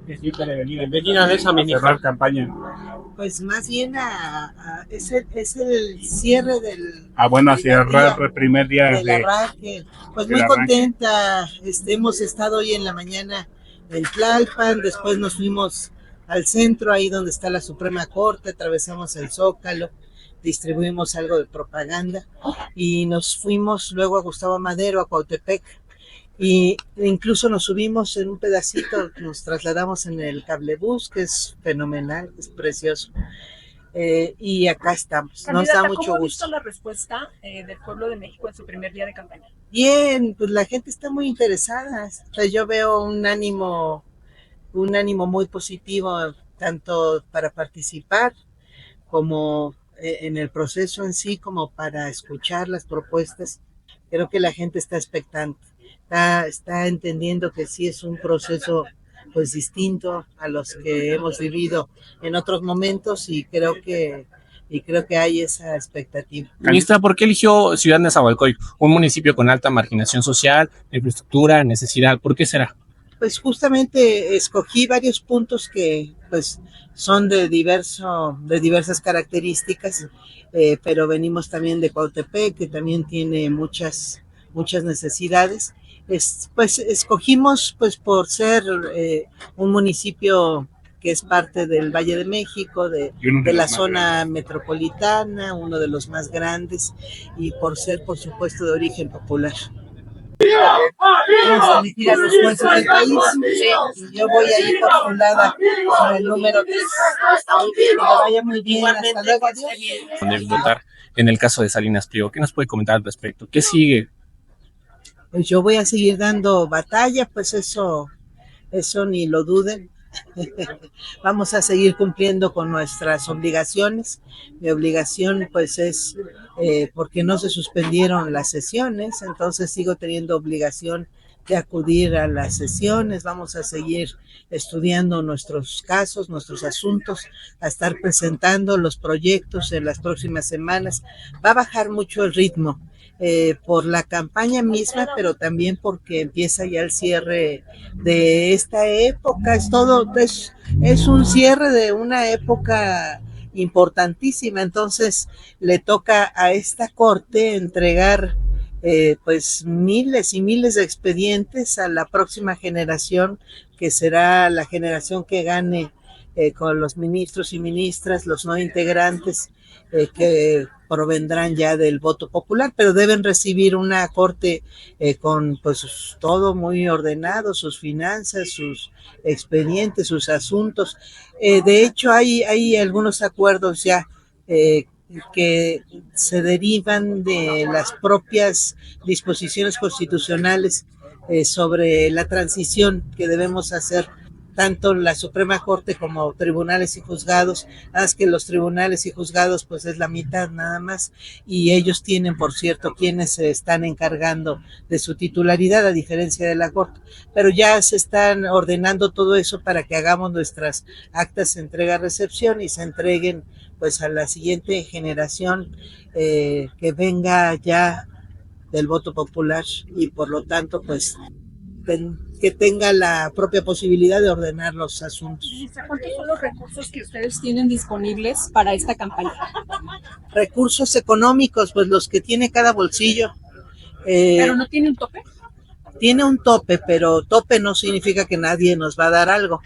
¿Qué siente de venir a esa cerrar campaña? Pues más bien es el cierre del Bueno, a primer cerrar día el primer día del arranque. Pues muy arranque. contenta. Hemos estado hoy en la mañana en Tlalpan, después nos fuimos al centro, ahí donde está la Suprema Corte, atravesamos el Zócalo, distribuimos algo de propaganda y nos fuimos luego a Gustavo Madero, a Cuautepec, y incluso nos subimos en un pedacito, nos trasladamos en el cablebús, que es fenomenal, es precioso. Y acá estamos. Candidata, nos da mucho gusto. ¿Cómo ha visto la respuesta del pueblo de México en su primer día de campaña? Bien, pues la gente está muy interesada. O sea, yo veo un ánimo muy positivo, tanto para participar como en el proceso en sí, como para escuchar las propuestas. Creo que la gente está expectante, está entendiendo que sí es un proceso pues distinto a los que hemos vivido en otros momentos y creo que hay esa expectativa. Ministra, ¿por qué eligió Ciudad Nezahualcóyotl, un municipio con alta marginación social, infraestructura, necesidad? ¿Por qué será? Pues justamente escogí varios puntos que pues son de diversas características, pero venimos también de Cuautepec, que también tiene muchas necesidades. Pues escogimos pues por ser un municipio que es parte del Valle de México, de la zona metropolitana, uno de los más grandes, y por ser, por supuesto, de origen popular. Vamos a elegir a los jueces del país. Y yo voy a ir postulada con el número 3. Que me vaya muy bien. Hasta luego. Adiós. Votar en el caso de Salinas Pliego. ¿Qué nos puede comentar al respecto? ¿Qué sigue? Pues yo voy a seguir dando batalla, pues eso ni lo duden. Vamos a seguir cumpliendo con nuestras obligaciones. Mi obligación pues es porque no se suspendieron las sesiones, entonces sigo teniendo obligación de acudir a las sesiones. Vamos a seguir estudiando nuestros casos, nuestros asuntos, a estar presentando los proyectos en las próximas semanas. Va a bajar mucho el ritmo. Por la campaña misma, pero también porque empieza ya el cierre de esta época. Es un cierre de una época importantísima, entonces le toca a esta corte entregar pues miles y miles de expedientes a la próxima generación, que será la generación que gane con los ministros y ministras, los no integrantes que provendrán ya del voto popular, pero deben recibir una corte con pues todo muy ordenado, sus finanzas, sus expedientes, sus asuntos. De hecho, hay algunos acuerdos ya que se derivan de las propias disposiciones constitucionales sobre la transición que debemos hacer tanto la Suprema Corte como tribunales y juzgados. Haz que los tribunales y juzgados pues es la mitad nada más, y ellos tienen, por cierto, quienes se están encargando de su titularidad, a diferencia de la Corte, pero ya se están ordenando todo eso para que hagamos nuestras actas de entrega-recepción y se entreguen pues a la siguiente generación que venga ya del voto popular, y por lo tanto pues que tenga la propia posibilidad de ordenar los asuntos. ¿Cuántos son los recursos que ustedes tienen disponibles para esta campaña? Recursos económicos, pues los que tiene cada bolsillo. ¿Pero no tiene un tope? Tiene un tope, pero tope no significa que nadie nos va a dar algo.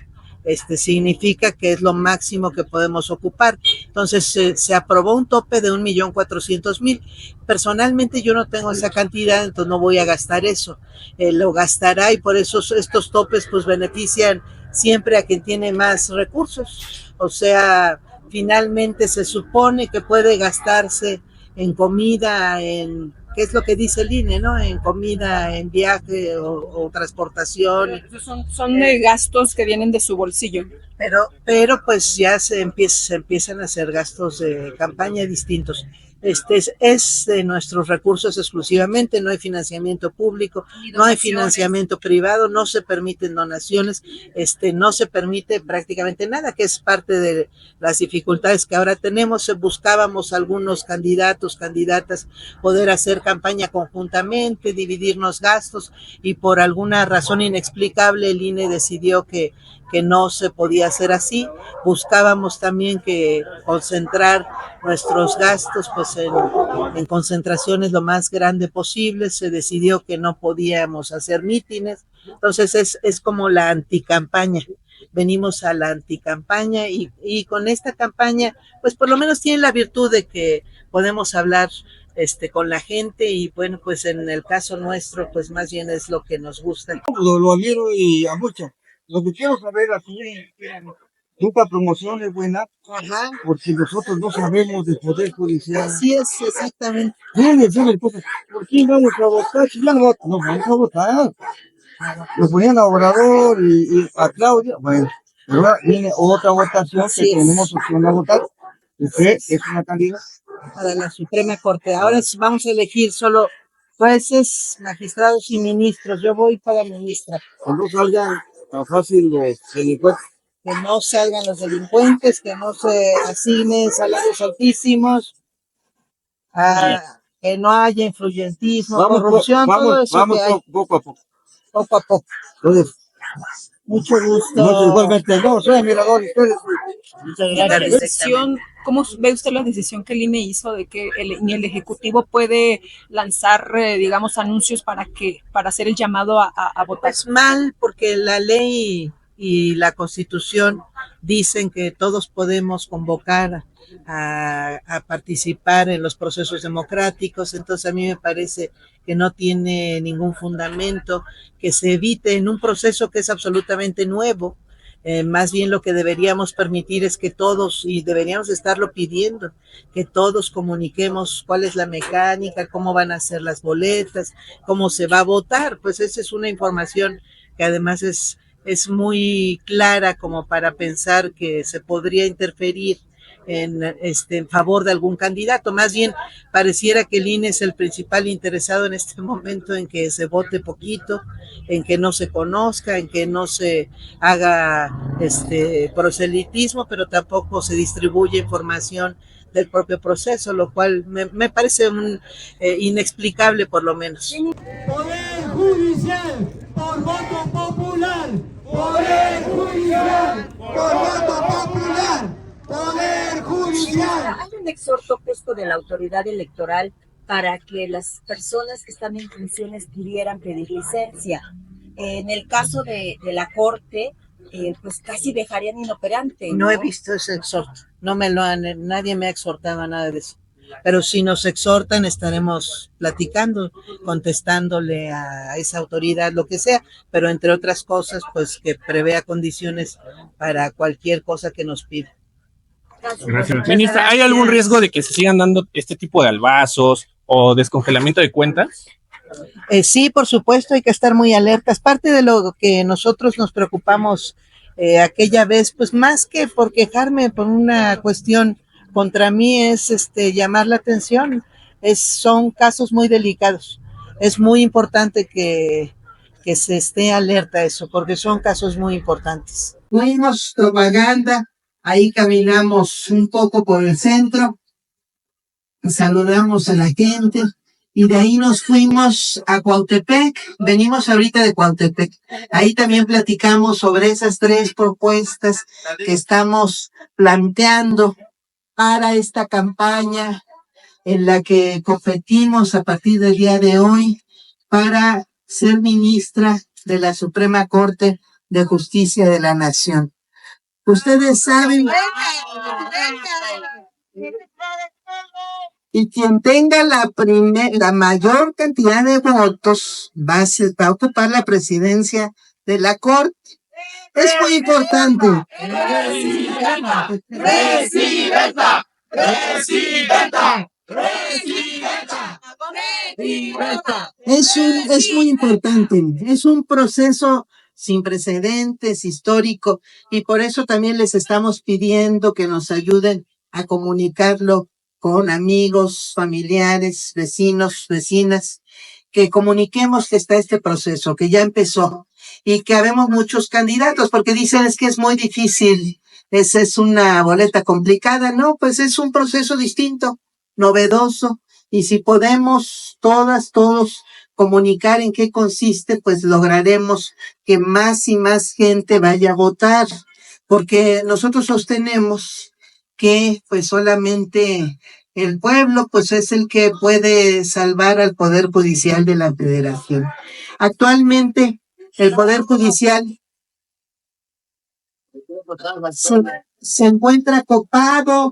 Significa que es lo máximo que podemos ocupar. Entonces se aprobó un tope de 1,400,000. Personalmente yo no tengo esa cantidad, entonces no voy a gastar eso. Lo gastará, y por eso estos topes pues benefician siempre a quien tiene más recursos. O sea, finalmente se supone que puede gastarse en comida, en ¿qué es lo que dice el INE, no? En comida, en viaje o transportación. Son gastos que vienen de su bolsillo. Pero pues ya se empiezan a hacer gastos de campaña distintos. Es de nuestros recursos exclusivamente, no hay financiamiento público, no hay financiamiento privado, no se permiten donaciones, no se permite prácticamente nada, que es parte de las dificultades que ahora tenemos. Buscábamos algunos candidatos, candidatas, poder hacer campaña conjuntamente, dividirnos gastos, y por alguna razón inexplicable el INE decidió que que no se podía hacer así. Buscábamos también que concentrar nuestros gastos pues en concentraciones lo más grande posible. Se decidió que no podíamos hacer mítines, entonces es como la anticampaña. Venimos a la anticampaña y con esta campaña pues por lo menos tiene la virtud de que podemos hablar con la gente y bueno, pues en el caso nuestro pues más bien es lo que nos gusta. Lo admiro y a mucho. Lo que quiero saber aquí, nunca promoción es buena. Ajá. Porque nosotros no sabemos del Poder Judicial. Así es, exactamente. ¿Por qué vamos a votar? Si ya no vamos a votar. Lo ponían a Obrador y a Claudia. Bueno, pero ahora viene otra votación que tenemos opción a votar. Usted es una candidata para la Suprema Corte. Ahora vamos a elegir solo jueces, magistrados y ministros. Yo voy para ministra. Que no salgan tan fácil los delincuentes. Que no salgan los delincuentes, que no se asignen salarios altísimos, que no haya influyentismo, corrupción, todo eso vamos que hay. Poco a poco. Poco a poco. Entonces, mucho gusto. No, igualmente, no, soy admirador. ¿Cómo ve usted la decisión que el INE hizo de que ni el Ejecutivo puede lanzar, digamos, anuncios para hacer el llamado a votar? Pues mal, porque la ley y la Constitución dicen que todos podemos convocar a participar en los procesos democráticos, entonces a mí me parece que no tiene ningún fundamento, que se evite en un proceso que es absolutamente nuevo. Más bien lo que deberíamos permitir es que todos, y deberíamos estarlo pidiendo, que todos comuniquemos cuál es la mecánica, cómo van a ser las boletas, cómo se va a votar. Pues esa es una información que además es muy clara como para pensar que se podría interferir en favor de algún candidato. Más bien pareciera que el INE es el principal interesado en este momento en que se vote poquito, en que no se conozca, en que no se haga proselitismo, pero tampoco se distribuye información del propio proceso, lo cual me parece inexplicable por lo menos. Poder Judicial por voto popular. Poder Judicial por voto popular. Poder Judicial. Hay un exhorto puesto de la autoridad electoral para que las personas que están en funciones pudieran pedir licencia. En el caso de la Corte, pues casi dejarían inoperante. No he visto ese exhorto, nadie me ha exhortado a nada de eso. Pero si nos exhortan estaremos platicando, contestándole a esa autoridad lo que sea, pero entre otras cosas pues que prevea condiciones para cualquier cosa que nos pida. Gracias. Ministra, ¿hay algún riesgo de que se sigan dando este tipo de albazos o descongelamiento de cuentas? Sí, por supuesto, hay que estar muy alertas. Parte de lo que nosotros nos preocupamos aquella vez, pues más que por quejarme por una cuestión contra mí, es llamar la atención. Son casos muy delicados. Es muy importante que se esté alerta a eso, porque son casos muy importantes. Fuimos propaganda. Ahí caminamos un poco por el centro, saludamos a la gente y de ahí nos fuimos a Cuautepec. Venimos ahorita de Cuautepec. Ahí también platicamos sobre esas 3 propuestas que estamos planteando para esta campaña en la que competimos a partir del día de hoy para ser ministra de la Suprema Corte de Justicia de la Nación. Ustedes saben, y quien tenga la mayor cantidad de votos va a ocupar la presidencia de la Corte. Es muy importante. Presidenta, presidenta, presidenta, presidenta, presidenta. Es muy importante. Es un proceso sin precedentes, histórico, y por eso también les estamos pidiendo que nos ayuden a comunicarlo con amigos, familiares, vecinos, vecinas, que comuniquemos que está este proceso, que ya empezó, y que habemos muchos candidatos, porque dicen es que es muy difícil, esa es una boleta complicada. No, pues es un proceso distinto, novedoso, y si podemos todos comunicar en qué consiste, pues lograremos que más y más gente vaya a votar, porque nosotros sostenemos que pues solamente el pueblo pues es el que puede salvar al Poder Judicial de la Federación. Actualmente el Poder Judicial se encuentra copado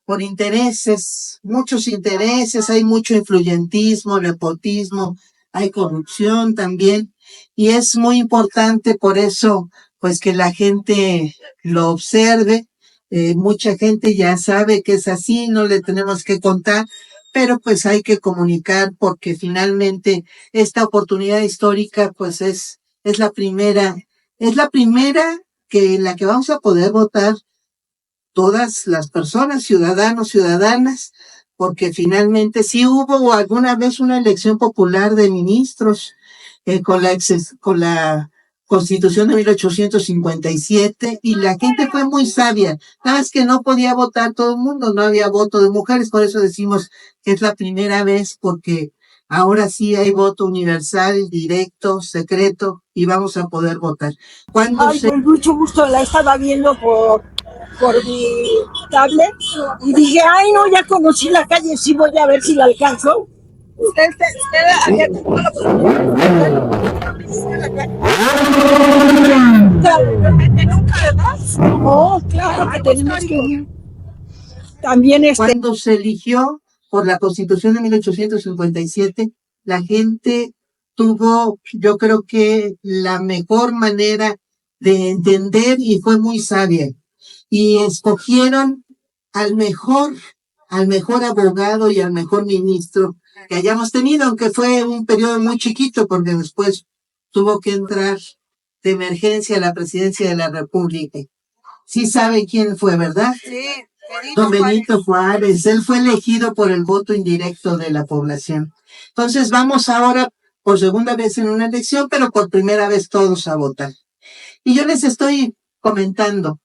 por intereses, muchos intereses, hay mucho influyentismo, nepotismo, hay corrupción también, y es muy importante por eso, pues que la gente lo observe. Mucha gente ya sabe que es así, no le tenemos que contar, pero pues hay que comunicar porque finalmente esta oportunidad histórica pues es la primera que la que vamos a poder votar todas las personas, ciudadanos, ciudadanas, porque finalmente sí hubo alguna vez una elección popular de ministros con la Constitución de 1857 y la gente fue muy sabia, nada más que no podía votar todo el mundo, no había voto de mujeres, por eso decimos que es la primera vez porque ahora sí hay voto universal, directo, secreto y vamos a poder votar. Con mucho gusto la estaba viendo por mi tablet y dije, ay no, ya conocí la calle, sí voy a ver si la alcanzo. Usted había tenido la nunca, ¿verdad? Oh, claro que tenemos que ir. También Cuando se eligió por la Constitución de 1857, la gente tuvo, yo creo que la mejor manera de entender y fue muy sabia. Y escogieron al mejor abogado y al mejor ministro que hayamos tenido, aunque fue un periodo muy chiquito, porque después tuvo que entrar de emergencia a la presidencia de la República. Sí sabe quién fue, ¿verdad? Sí. Don Benito Juárez, él fue elegido por el voto indirecto de la población. Entonces vamos ahora por segunda vez en una elección, pero por primera vez todos a votar. Y yo les estoy comentando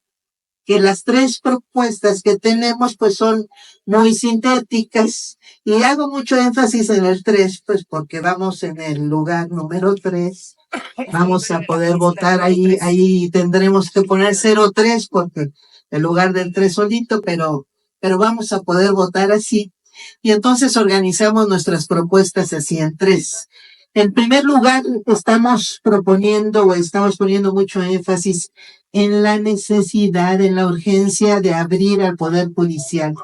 que las tres propuestas que tenemos pues son muy sintéticas y hago mucho énfasis en el 3, pues porque vamos en el lugar número 3. Vamos a poder votar ahí tendremos que poner 03 porque en lugar del 3 solito, pero vamos a poder votar así. Y entonces organizamos nuestras propuestas así en 3. En primer lugar, estamos poniendo mucho énfasis en la necesidad, en la urgencia de abrir al Poder Judicial.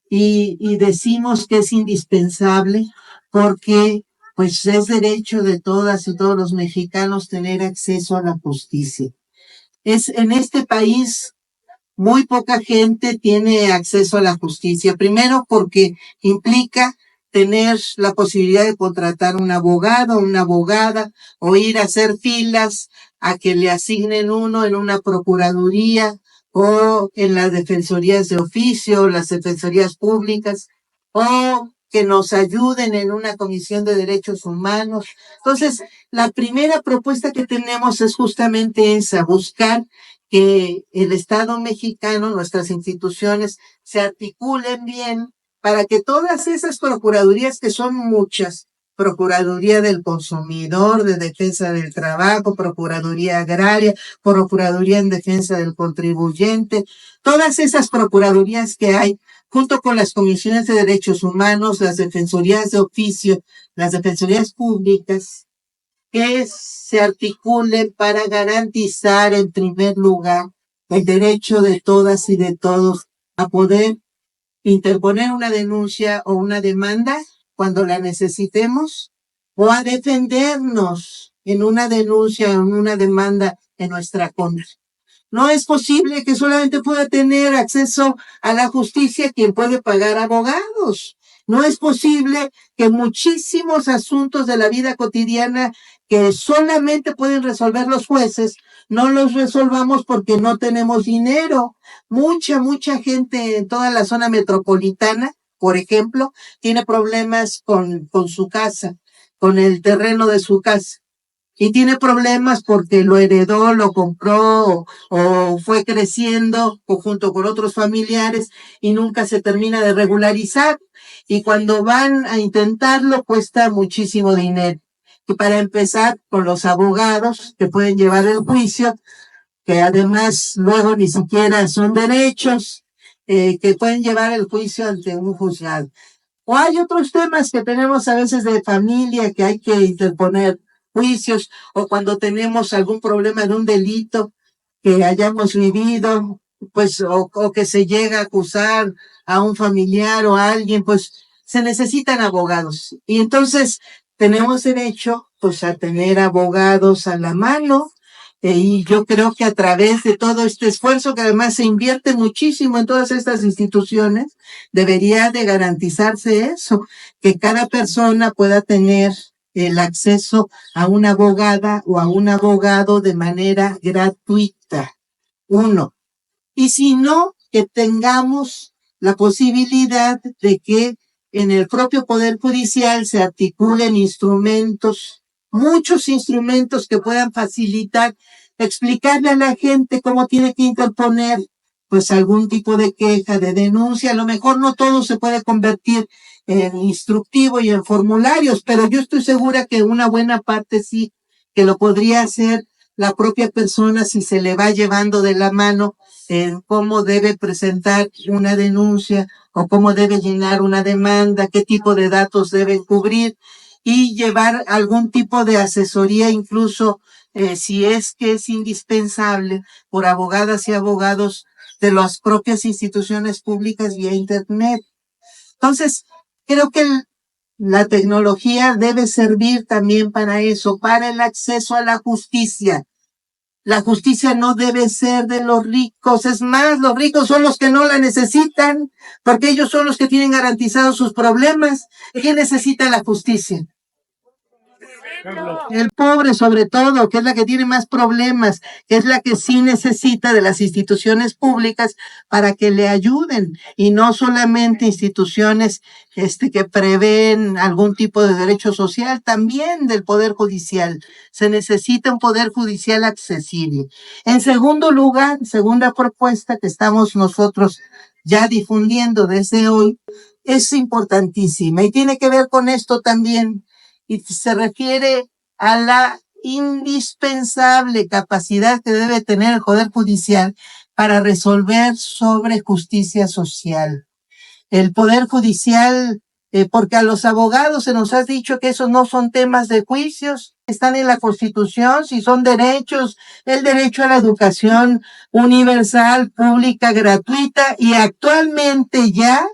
Y decimos que es indispensable porque pues es derecho de todas y todos los mexicanos tener acceso a la justicia. En este país muy poca gente tiene acceso a la justicia. Primero porque implica tener la posibilidad de contratar un abogado, una abogada, o ir a hacer filas a que le asignen uno en una procuraduría o en las defensorías de oficio, las defensorías públicas, o que nos ayuden en una comisión de derechos humanos. Entonces, la primera propuesta que tenemos es justamente esa, buscar que el Estado mexicano, nuestras instituciones, se articulen bien para que todas esas procuradurías, que son muchas, Procuraduría del Consumidor, de Defensa del Trabajo, Procuraduría Agraria, Procuraduría en Defensa del Contribuyente, todas esas procuradurías que hay, junto con las comisiones de derechos humanos, las defensorías de oficio, las defensorías públicas, que se articulen para garantizar en primer lugar el derecho de todas y de todos a poder interponer una denuncia o una demanda cuando la necesitemos o a defendernos en una denuncia o en una demanda en nuestra contra. No es posible que solamente pueda tener acceso a la justicia quien puede pagar abogados. No es posible que muchísimos asuntos de la vida cotidiana que solamente pueden resolver los jueces, no los resolvamos porque no tenemos dinero. Mucha gente en toda la zona metropolitana, por ejemplo, tiene problemas con su casa, con el terreno de su casa. y tiene problemas porque lo heredó, lo compró o fue creciendo o junto con otros familiares y nunca se termina de regularizar. Y cuando van a intentarlo cuesta muchísimo dinero. Y para empezar, con los abogados que pueden llevar el juicio, que además luego ni siquiera son derechos, que pueden llevar el juicio ante un juzgado. O hay otros temas que tenemos a veces de familia que hay que interponer juicios, o cuando tenemos algún problema de un delito que hayamos vivido, pues, o que se llega a acusar a un familiar o a alguien, pues se necesitan abogados. Y entonces tenemos derecho, pues, a tener abogados a la mano. Y yo creo que a través de todo este esfuerzo, que además se invierte muchísimo en todas estas instituciones, debería de garantizarse eso, que cada persona pueda tener el acceso a una abogada o a un abogado de manera gratuita. Uno. Y si no, que tengamos la posibilidad de que en el propio Poder Judicial se articulen instrumentos, muchos instrumentos que puedan facilitar, explicarle a la gente cómo tiene que interponer pues algún tipo de queja, de denuncia. A lo mejor no todo se puede convertir en instructivo y en formularios, pero yo estoy segura que una buena parte sí, que lo podría hacer la propia persona si se le va llevando de la mano en cómo debe presentar una denuncia o cómo debe llenar una demanda, qué tipo de datos deben cubrir y llevar algún tipo de asesoría, incluso si es que es indispensable, por abogadas y abogados de las propias instituciones públicas vía Internet. Entonces, creo que la tecnología debe servir también para eso, para el acceso a la justicia. La justicia no debe ser de los ricos, es más, los ricos son los que no la necesitan, porque ellos son los que tienen garantizados sus problemas. ¿Quién necesita la justicia? El pobre, sobre todo, que es la que tiene más problemas, que es la que sí necesita de las instituciones públicas para que le ayuden, y no solamente instituciones que prevén algún tipo de derecho social, también del Poder Judicial. Se necesita un Poder Judicial accesible. En segundo lugar, segunda propuesta que estamos nosotros ya difundiendo desde hoy, es importantísima y tiene que ver con esto también. Y se refiere a la indispensable capacidad que debe tener el Poder Judicial para resolver sobre justicia social. El Poder Judicial, porque a los abogados se nos ha dicho que esos no son temas de juicios, están en la Constitución, si son derechos, el derecho a la educación universal, pública, gratuita y actualmente ya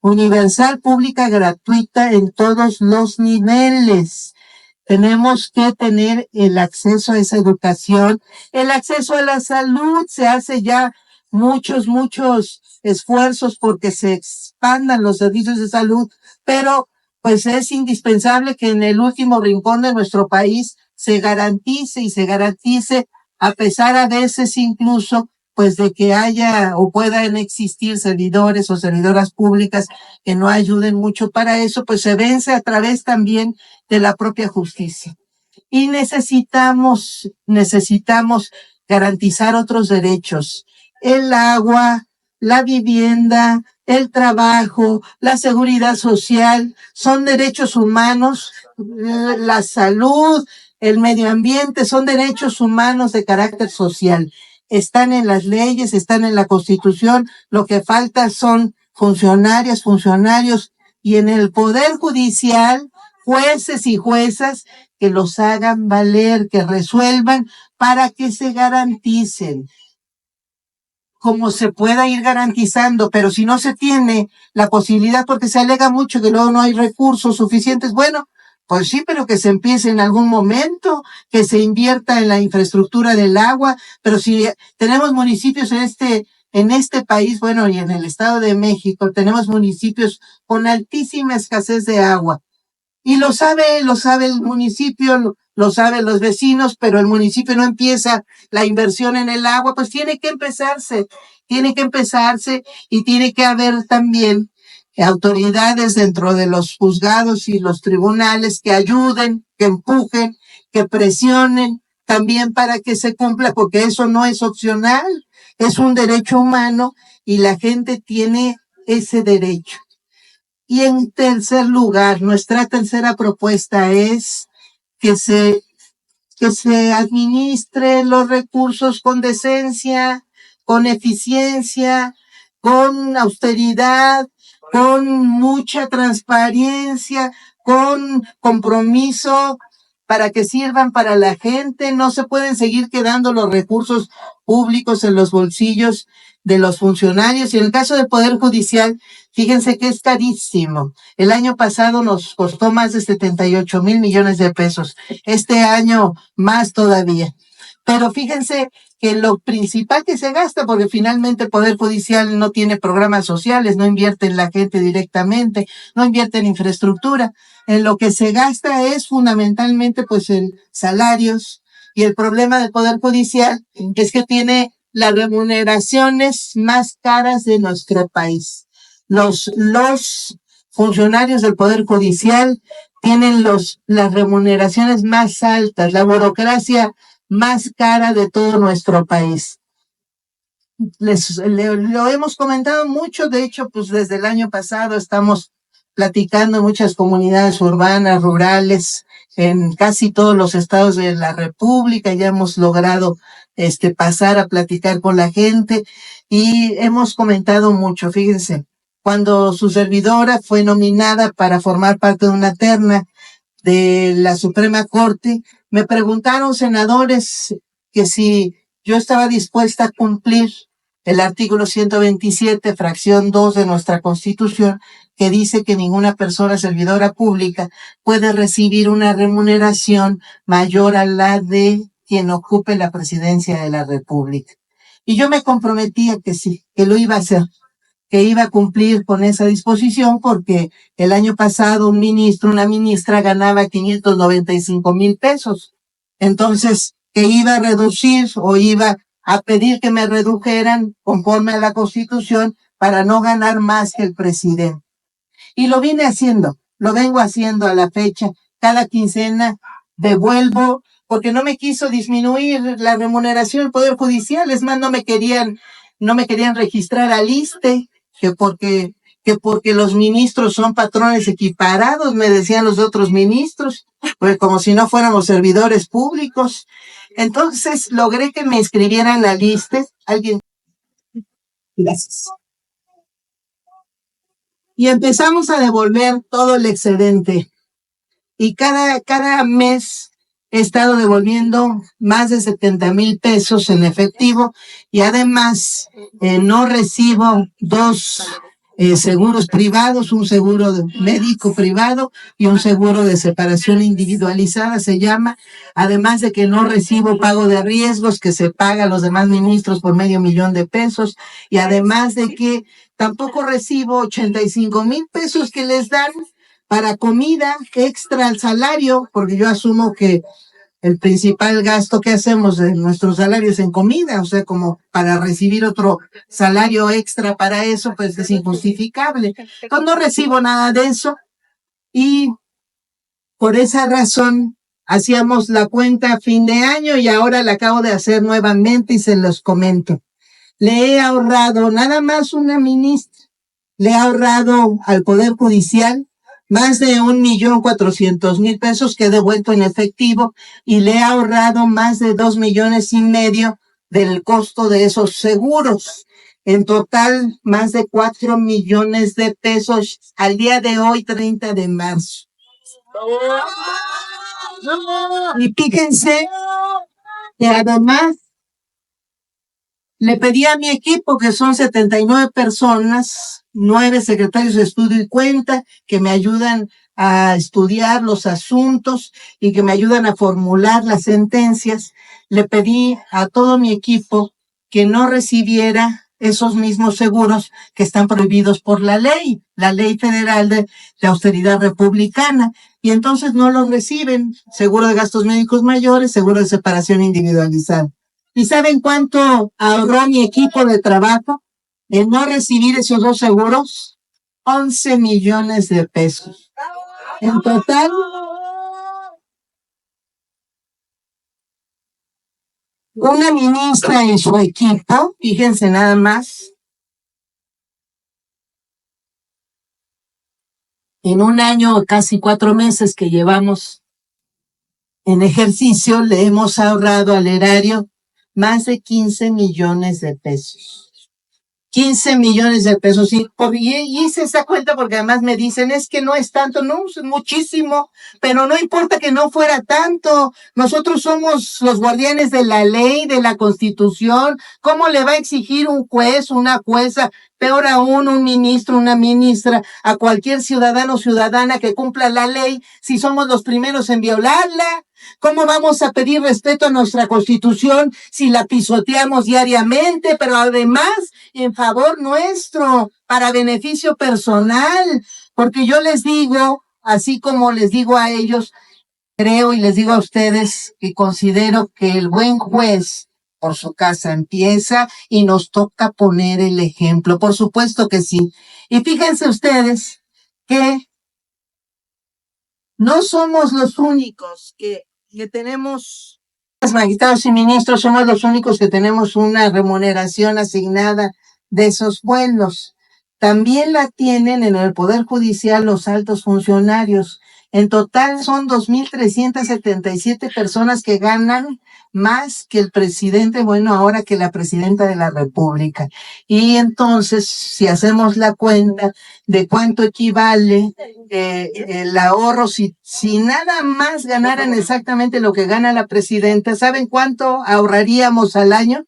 universal, pública, gratuita en todos los niveles. Tenemos que tener el acceso a esa educación, el acceso a la salud. Se hace ya muchos esfuerzos porque se expandan los servicios de salud, pero pues es indispensable que en el último rincón de nuestro país se garantice a pesar a veces incluso pues de que haya o puedan existir servidores o servidoras públicas que no ayuden mucho para eso, pues se vence a través también de la propia justicia. Y necesitamos garantizar otros derechos: el agua, la vivienda, el trabajo, la seguridad social, son derechos humanos, la salud, el medio ambiente, son derechos humanos de carácter social. Están en las leyes, están en la Constitución, lo que falta son funcionarios y en el Poder Judicial, jueces y juezas que los hagan valer, que resuelvan para que se garanticen. Como se pueda ir garantizando, pero si no se tiene la posibilidad, porque se alega mucho que luego no hay recursos suficientes, bueno, pues sí, pero que se empiece en algún momento, que se invierta en la infraestructura del agua, pero si tenemos municipios en este país, bueno, y en el Estado de México, tenemos municipios con altísima escasez de agua. Y lo sabe el municipio, lo saben los vecinos, pero el municipio no empieza la inversión en el agua, pues tiene que empezarse y tiene que haber también autoridades dentro de los juzgados y los tribunales que ayuden, que empujen, que presionen también para que se cumpla, porque eso no es opcional, es un derecho humano y la gente tiene ese derecho. Y en tercer lugar, nuestra tercera propuesta es que se administre los recursos con decencia, con eficiencia, con austeridad, con mucha transparencia, con compromiso para que sirvan para la gente. No se pueden seguir quedando los recursos públicos en los bolsillos de los funcionarios. Y en el caso del Poder Judicial, fíjense que es carísimo. El año pasado nos costó más de 78,000 millones de pesos. Este año más todavía. Pero fíjense que lo principal que se gasta, porque finalmente el Poder Judicial no tiene programas sociales, no invierte en la gente directamente, no invierte en infraestructura. En lo que se gasta es fundamentalmente pues en salarios, y el problema del Poder Judicial es que tiene las remuneraciones más caras de nuestro país. Los funcionarios del Poder Judicial tienen las remuneraciones más altas, la burocracia más cara de todo nuestro país. Lo hemos comentado mucho, de hecho, pues desde el año pasado estamos platicando en muchas comunidades urbanas, rurales, en casi todos los estados de la República. Ya hemos logrado pasar a platicar con la gente y hemos comentado mucho. Fíjense, cuando su servidora fue nominada para formar parte de una terna de la Suprema Corte, me preguntaron senadores que si yo estaba dispuesta a cumplir el artículo 127, fracción 2 de nuestra Constitución, que dice que ninguna persona servidora pública puede recibir una remuneración mayor a la de quien ocupe la presidencia de la República. Y yo me comprometía que sí, que lo iba a hacer, que iba a cumplir con esa disposición, porque el año pasado un ministro, una ministra ganaba 595,000 pesos. Entonces, que iba a reducir o iba a pedir que me redujeran conforme a la Constitución para no ganar más que el presidente. Y lo vine haciendo, lo vengo haciendo a la fecha. Cada quincena devuelvo, porque no me quiso disminuir la remuneración del Poder Judicial. Es más, no me querían registrar al ISSSTE, que porque los ministros son patrones equiparados, me decían los otros ministros, pues como si no fuéramos servidores públicos. Entonces logré que me inscribieran al ISSSTE. Gracias. Y empezamos a devolver todo el excedente. Y cada mes he estado devolviendo más de 70,000 pesos en efectivo, y además no recibo dos seguros privados, un seguro médico privado y un seguro de separación individualizada se llama, además de que no recibo pago de riesgos que se paga a los demás ministros por $500,000, y además de que tampoco recibo 85,000 pesos que les dan para comida extra al salario, porque yo asumo que el principal gasto que hacemos de nuestros salarios en comida, o sea, como para recibir otro salario extra para eso, pues es injustificable. Entonces no recibo nada de eso, y por esa razón hacíamos la cuenta a fin de año y ahora la acabo de hacer nuevamente y se los comento. Le he ahorrado, nada más una ministra, le he ahorrado al Poder Judicial más de 1,400,000 pesos que he devuelto en efectivo, y le he ahorrado más de 2,5 millones del costo de esos seguros. En total, más de 4 millones de pesos al día de hoy, 30 de marzo. Y fíjense que además le pedí a mi equipo, que son 79 personas, 9 secretarios de estudio y cuenta, que me ayudan a estudiar los asuntos y que me ayudan a formular las sentencias. Le pedí a todo mi equipo que no recibiera esos mismos seguros que están prohibidos por la ley federal de austeridad republicana, y entonces no los reciben. Seguro de gastos médicos mayores, seguro de separación individualizada. ¿Y saben cuánto ahorró mi equipo de trabajo en no recibir esos dos seguros? 11 millones de pesos. En total, una ministra y su equipo, fíjense nada más, en un año, casi 4 meses que llevamos en ejercicio, le hemos ahorrado al erario más de 15 millones de pesos. 15 millones de pesos. Y hice esa cuenta porque además me dicen, es que no es tanto, no, es muchísimo, pero no importa que no fuera tanto. Nosotros somos los guardianes de la ley, de la Constitución. ¿Cómo le va a exigir un juez, una jueza, peor aún un ministro, una ministra, a cualquier ciudadano o ciudadana que cumpla la ley si somos los primeros en violarla? ¿Cómo vamos a pedir respeto a nuestra Constitución si la pisoteamos diariamente, pero además en favor nuestro, para beneficio personal? Porque yo les digo, así como les digo a ellos, creo y les digo a ustedes que considero que el buen juez por su casa empieza y nos toca poner el ejemplo. Por supuesto que sí. Y fíjense ustedes que no somos los únicos que tenemos, los magistrados y ministros somos los únicos que tenemos una remuneración asignada de esos vuelos. También la tienen en el Poder Judicial los altos funcionarios. En total son 2,377 personas que ganan más que el presidente, bueno, ahora que la presidenta de la República. Y entonces, si hacemos la cuenta de cuánto equivale el ahorro, si nada más ganaran exactamente lo que gana la presidenta, ¿saben cuánto ahorraríamos al año?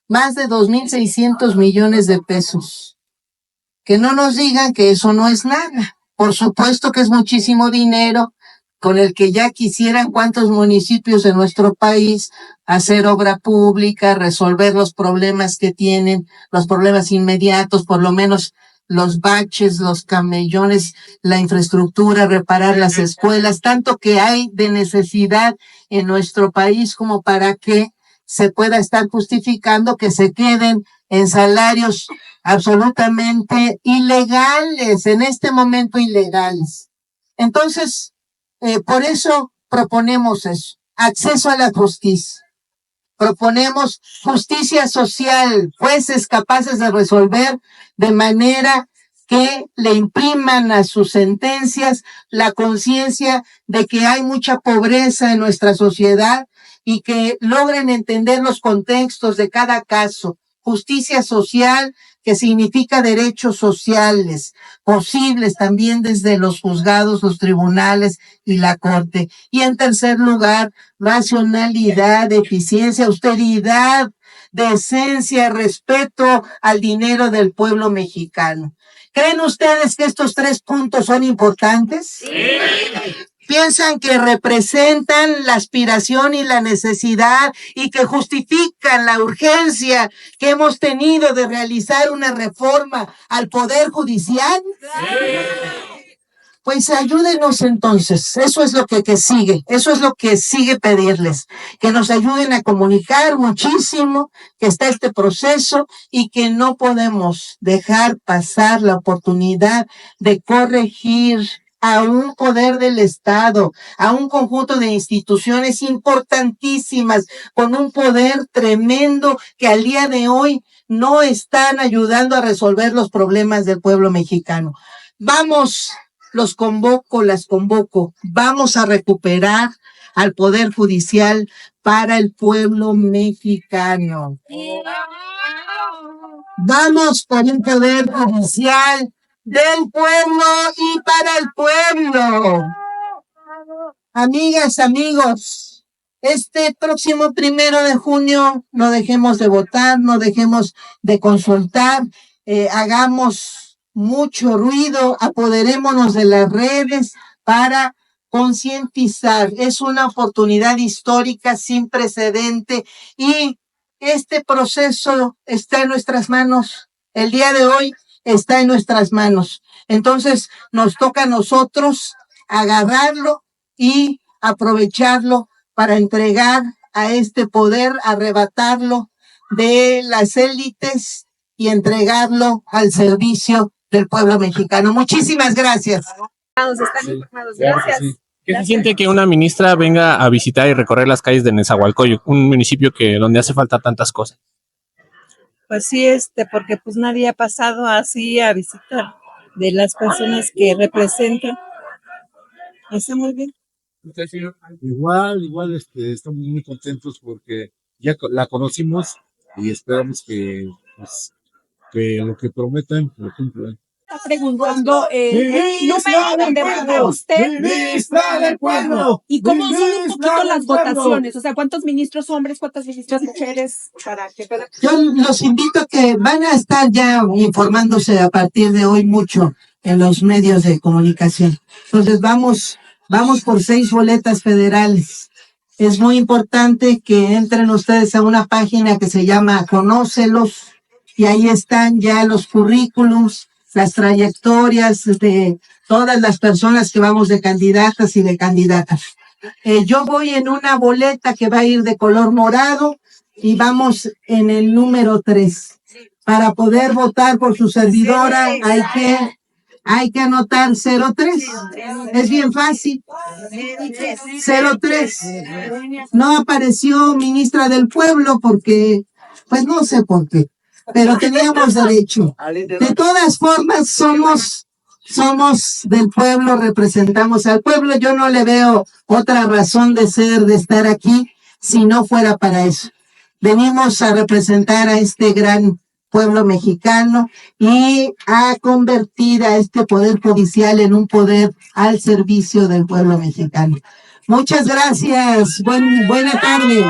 Más de 2,600 millones de pesos. Que no nos digan que eso no es nada. Por supuesto que es muchísimo dinero con el que ya quisieran cuántos municipios de nuestro país hacer obra pública, resolver los problemas que tienen, los problemas inmediatos, por lo menos los baches, los camellones, la infraestructura, reparar las escuelas, tanto que hay de necesidad en nuestro país como para que se pueda estar justificando que se queden en salarios absolutamente ilegales, en este momento ilegales. Entonces, por eso proponemos eso, acceso a la justicia. Proponemos justicia social, jueces capaces de resolver de manera que le impriman a sus sentencias la conciencia de que hay mucha pobreza en nuestra sociedad y que logren entender los contextos de cada caso. Justicia social, que significa derechos sociales, posibles también desde los juzgados, los tribunales y la corte. Y en tercer lugar, racionalidad, eficiencia, austeridad, decencia, respeto al dinero del pueblo mexicano. ¿Creen ustedes que estos 3 puntos son importantes? Sí. ¿Piensan que representan la aspiración y la necesidad y que justifican la urgencia que hemos tenido de realizar una reforma al Poder Judicial? Sí. Pues ayúdenos entonces, eso es lo que sigue, eso es lo que sigue pedirles, que nos ayuden a comunicar muchísimo que está este proceso y que no podemos dejar pasar la oportunidad de corregir a un poder del Estado, a un conjunto de instituciones importantísimas, con un poder tremendo que al día de hoy no están ayudando a resolver los problemas del pueblo mexicano. Vamos, los convoco, las convoco, vamos a recuperar al Poder Judicial para el pueblo mexicano. Vamos por un Poder Judicial del pueblo y para el pueblo. Amigas, amigos, este próximo 1 de junio no dejemos de votar, no dejemos de consultar, hagamos mucho ruido, apoderémonos de las redes para concientizar. Es una oportunidad histórica sin precedente y este proceso está en nuestras manos. El día de hoy está en nuestras manos. Entonces nos toca a nosotros agarrarlo y aprovecharlo para entregar a este poder, arrebatarlo de las élites y entregarlo al servicio del pueblo mexicano. Muchísimas gracias. Están informados. Gracias. ¿Qué se siente que una ministra venga a visitar y recorrer las calles de Nezahualcóyotl, un municipio donde hace falta tantas cosas? Pues sí, porque pues nadie ha pasado así a visitar de las personas que representan. Está muy bien. Igual, estamos muy contentos porque ya la conocimos y esperamos que, pues, que lo que prometan lo cumplan. Está preguntando el número donde vota usted. ¡Ministra del pueblo! ¿Y cómo son un poquito ¡Ministra las del pueblo! votaciones? O sea, ¿cuántos ministros hombres, cuántas ministras mujeres? Para que puedan... Yo los invito a que van a estar ya informándose a partir de hoy mucho en los medios de comunicación. Entonces vamos por 6 boletas federales. Es muy importante que entren ustedes a una página que se llama Conócelos y ahí están ya los currículums, las trayectorias de todas las personas que vamos de candidatas y de candidatas. Yo voy en una boleta que va a ir de color morado y vamos en el número 3. Para poder votar por su servidora hay que anotar 03. Es bien fácil. 03. No apareció ministra del pueblo porque, pues no sé por qué, pero teníamos derecho. De todas formas, somos del pueblo, representamos al pueblo. Yo no le veo otra razón de estar aquí si no fuera para eso. Venimos a representar a este gran pueblo mexicano y a convertir a este poder judicial en un poder al servicio del pueblo mexicano. Muchas gracias. Buena tarde.